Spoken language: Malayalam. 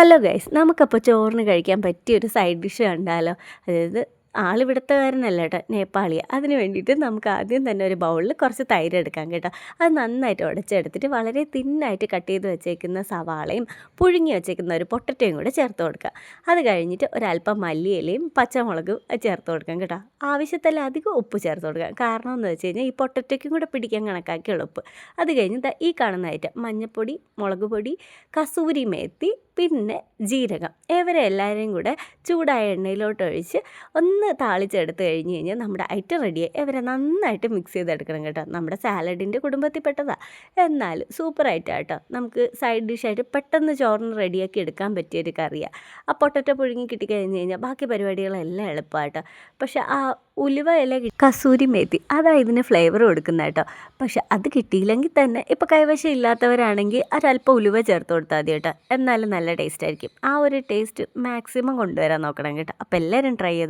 ഹലോ ഗൈസ്, നമുക്കപ്പോൾ ചോറിന് കഴിക്കാൻ പറ്റിയൊരു സൈഡ് ഡിഷ് കണ്ടാലോ. അതായത് ആളിവിടുത്തുകാരനല്ല കേട്ടോ, നേപ്പാളിയാണ്. അതിന് വേണ്ടിയിട്ട് നമുക്ക് ആദ്യം തന്നെ ഒരു ബൗളിൽ കുറച്ച് തൈര് എടുക്കാം കേട്ടോ. അത് നന്നായിട്ട് ഉടച്ചെടുത്തിട്ട് വളരെ തിന്നായിട്ട് കട്ട് ചെയ്ത് വെച്ചേക്കുന്ന സവാളയും പുഴുങ്ങി വെച്ചേക്കുന്ന ഒരു പൊട്ടറ്റയും കൂടെ ചേർത്ത് കൊടുക്കുക. അത് കഴിഞ്ഞിട്ട് ഒരല്പം മല്ലിയിലയും പച്ചമുളകും ചേർത്ത് കൊടുക്കാം കേട്ടോ. ആവശ്യത്തിലധികം ഉപ്പ് ചേർത്ത് കൊടുക്കാം. കാരണം എന്ന് വെച്ച് കഴിഞ്ഞാൽ ഈ പൊട്ടറ്റയ്ക്കും കൂടെ പിടിക്കാൻ കണക്കാക്കിയുള്ള ഉപ്പ്. അത് കഴിഞ്ഞ് ഈ കാണുന്ന ഐറ്റം മഞ്ഞൾപ്പൊടി, മുളക് പൊടി, കസൂരി മേത്തി, പിന്നെ ജീരകം, ഇവരെ എല്ലാവരെയും കൂടെ ചൂടായ എണ്ണയിലോട്ട് ഒഴിച്ച് ഒന്ന് താളിച്ചെടുത്ത് കഴിഞ്ഞ് കഴിഞ്ഞാൽ നമ്മുടെ ഐറ്റം റെഡിയായി. ഇവരെ നന്നായിട്ട് മിക്സ് ചെയ്തെടുക്കണം കേട്ടോ. നമ്മുടെ സാലഡിൻ്റെ കുടുംബത്തിൽപ്പെട്ടതാണ്, എന്നാലും സൂപ്പറായിട്ടാണ് കേട്ടോ. നമുക്ക് സൈഡ് ഡിഷായിട്ട് പെട്ടെന്ന് ചോറിന് റെഡിയാക്കി എടുക്കാൻ പറ്റിയൊരു കറിയാണ്. ആ പൊട്ടറ്റോ പുഴുങ്ങി കിട്ടിക്കഴിഞ്ഞ് കഴിഞ്ഞാൽ ബാക്കി പരിപാടികളെല്ലാം എളുപ്പമായിട്ടോ. പക്ഷേ ആ ഉലുവ ഇല, കസൂരി മേത്തി, അതാ ഇതിന് ഫ്ലേവർ കൊടുക്കുന്നത് കേട്ടോ. പക്ഷെ അത് കിട്ടിയില്ലെങ്കിൽ തന്നെ ഇപ്പോൾ കൈവശം ഇല്ലാത്തവരാണെങ്കിൽ ഒരല്പം ഉലുവ ചേർത്ത് കൊടുത്താൽ മതി കേട്ടോ. എന്നാലും നല്ല ടേസ്റ്റ് ആയിരിക്കും. ആ ഒരു ടേസ്റ്റ് മാക്സിമം കൊണ്ടുവരാൻ നോക്കണം കേട്ടോ. അപ്പോൾ എല്ലാവരും ട്രൈ ചെയ്തോ.